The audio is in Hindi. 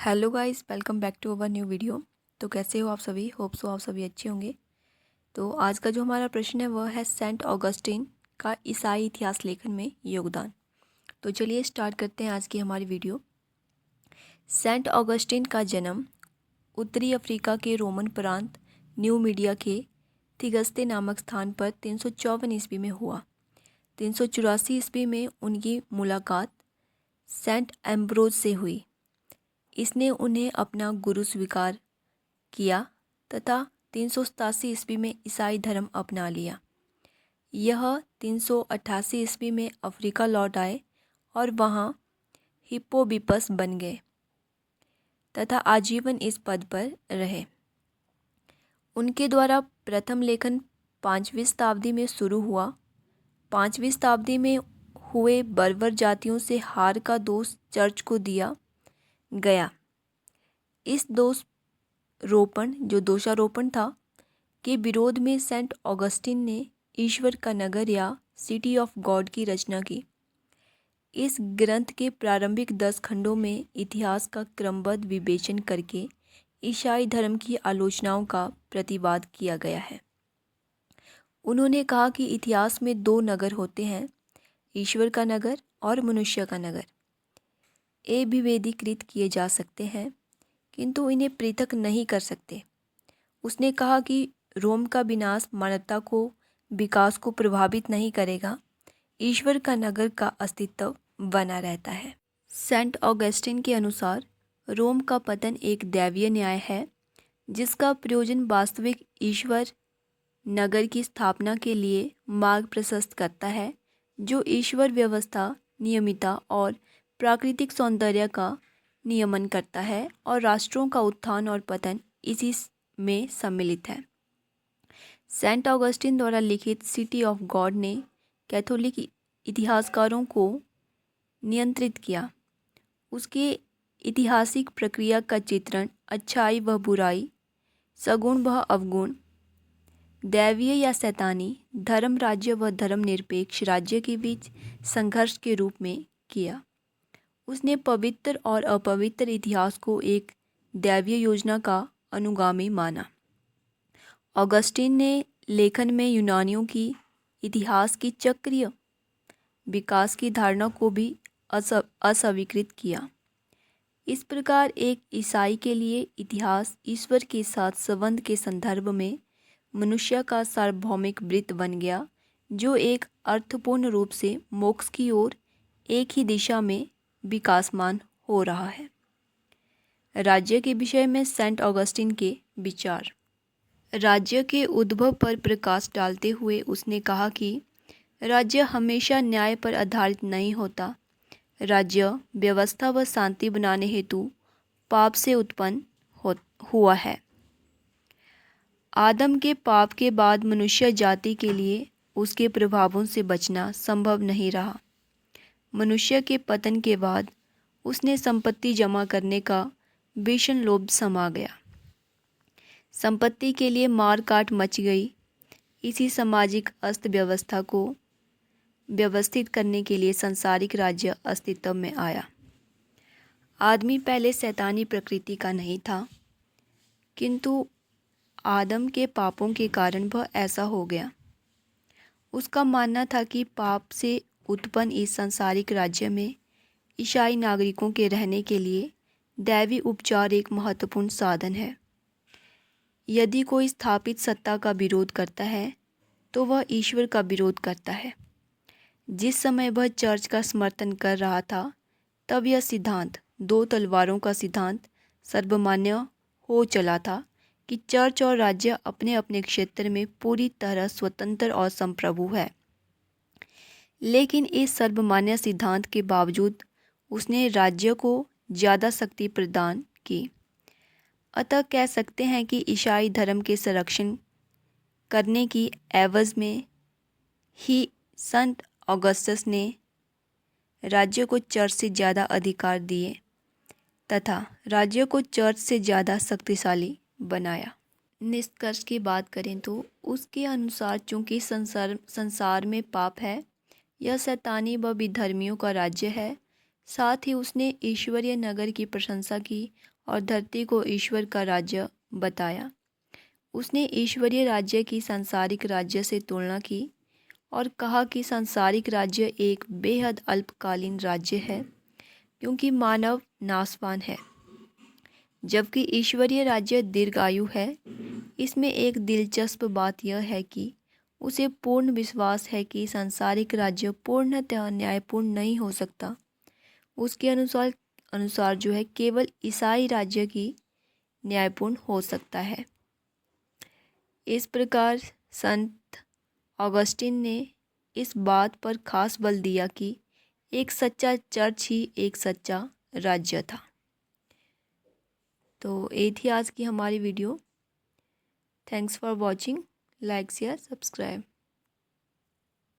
Hello guys, welcome back to our new video. तो कैसे हो आप सभी? होप सो आप सभी अच्छे होंगे। तो आज का जो हमारा प्रश्न है वह है सेंट ऑगस्टिन का ईसाई इतिहास लेखन में योगदान। तो चलिए स्टार्ट करते हैं आज की हमारी वीडियो। सेंट ऑगस्टिन का जन्म उत्तरी अफ्रीका के रोमन प्रांत न्यू मीडिया के थिगस्ते नामक स्थान पर 354 ईस्वी में हुआ। 384 ईस्वी में उनकी मुलाकात सेंट एम्ब्रोज से हुई। इसने उन्हें अपना गुरु स्वीकार किया तथा 387 ईस्वी में ईसाई धर्म अपना लिया। यह 388 ईस्वी में अफ्रीका लौट आए और वहाँ हिप्पोबिपस बन गए तथा आजीवन इस पद पर रहे। उनके द्वारा प्रथम लेखन 5वीं शताब्दी में शुरू हुआ। 5वीं शताब्दी में हुए बर्बर जातियों से हार का दोष चर्च को दिया गया। इस दोषारोपण था के विरोध में सेंट ऑगस्टिन ने ईश्वर का नगर या सिटी ऑफ गॉड की रचना की। इस ग्रंथ के प्रारंभिक 10 खंडों में इतिहास का क्रमबद्ध विवेचन करके ईसाई धर्म की आलोचनाओं का प्रतिवाद किया गया है। उन्होंने कहा कि इतिहास में 2 नगर होते हैं, ईश्वर का नगर और मनुष्य का नगर। ये विभेदीकृत किए जा सकते हैं किंतु इन्हें पृथक नहीं कर सकते। उसने कहा कि रोम का विनाश मानवता को विकास को प्रभावित नहीं करेगा, ईश्वर का नगर का अस्तित्व बना रहता है। सेंट ऑगस्टिन के अनुसार रोम का पतन एक दैवीय न्याय है जिसका प्रयोजन वास्तविक ईश्वर नगर की स्थापना के लिए मार्ग प्रशस्त करता है, जो ईश्वर व्यवस्था, नियमितता और प्राकृतिक सौंदर्य का नियमन करता है और राष्ट्रों का उत्थान और पतन इसी में सम्मिलित है। सेंट ऑगस्टिन द्वारा लिखित सिटी ऑफ गॉड ने कैथोलिक इतिहासकारों को नियंत्रित किया। उसके ऐतिहासिक प्रक्रिया का चित्रण अच्छाई व बुराई, सगुण व अवगुण, दैवीय या शैतानी, धर्म राज्य व धर्मनिरपेक्ष राज्य के बीच संघर्ष के रूप में किया। उसने पवित्र और अपवित्र इतिहास को एक दैवीय योजना का अनुगामी माना। ऑगस्टिन ने लेखन में यूनानियों की इतिहास की चक्रीय विकास की धारणा को भी अस्वीकृत किया। इस प्रकार एक ईसाई के लिए इतिहास ईश्वर के साथ संबंध के संदर्भ में मनुष्य का सार्वभौमिक वृत्त बन गया, जो एक अर्थपूर्ण रूप से मोक्ष की ओर एक ही दिशा में विकासमान हो रहा है। राज्य के विषय में सेंट ऑगस्टिन के विचार। राज्य के उद्भव पर प्रकाश डालते हुए उसने कहा कि राज्य हमेशा न्याय पर आधारित नहीं होता। राज्य व्यवस्था व शांति बनाने हेतु पाप से उत्पन्न हुआ है। आदम के पाप के बाद मनुष्य जाति के लिए उसके प्रभावों से बचना संभव नहीं रहा। मनुष्य के पतन के बाद उसने संपत्ति जमा करने का भीषण लोभ समा गया। संपत्ति के लिए मार काट मच गई। इसी सामाजिक अस्त व्यवस्था को व्यवस्थित करने के लिए सांसारिक राज्य अस्तित्व में आया। आदमी पहले शैतानी प्रकृति का नहीं था, किंतु आदम के पापों के कारण वह ऐसा हो गया। उसका मानना था कि पाप से उत्पन्न इस सांसारिक राज्य में ईसाई नागरिकों के रहने के लिए दैवी उपचार एक महत्वपूर्ण साधन है। यदि कोई स्थापित सत्ता का विरोध करता है तो वह ईश्वर का विरोध करता है। जिस समय वह चर्च का समर्थन कर रहा था तब यह सिद्धांत, 2 तलवारों का सिद्धांत, सर्वमान्य हो चला था कि चर्च और राज्य अपने अपने क्षेत्र में पूरी तरह स्वतंत्र और संप्रभु है। लेकिन इस सर्वमान्य सिद्धांत के बावजूद उसने राज्य को ज़्यादा शक्ति प्रदान की। अतः कह सकते हैं कि ईसाई धर्म के संरक्षण करने की एवज में ही संत ऑगस्टस ने राज्य को चर्च से ज़्यादा अधिकार दिए तथा राज्य को चर्च से ज़्यादा शक्तिशाली बनाया। निष्कर्ष की बात करें तो उसके अनुसार चूँकि संसार में पाप है, यह शैतानी व विधर्मियों का राज्य है। साथ ही उसने ईश्वरीय नगर की प्रशंसा की और धरती को ईश्वर का राज्य बताया। उसने ईश्वरीय राज्य की सांसारिक राज्य से तुलना की और कहा कि सांसारिक राज्य एक बेहद अल्पकालीन राज्य है क्योंकि मानव नाशवान है, जबकि ईश्वरीय राज्य दीर्घायु है। इसमें एक दिलचस्प बात यह है कि उसे पूर्ण विश्वास है कि सांसारिक राज्य पूर्णतः न्यायपूर्ण नहीं हो सकता। उसके अनुसार जो है केवल ईसाई राज्य की न्यायपूर्ण हो सकता है। इस प्रकार संत ऑगस्टिन ने इस बात पर खास बल दिया कि एक सच्चा चर्च ही एक सच्चा राज्य था। तो ये थी आज की हमारी video. Thanks for watching. Like share subscribe.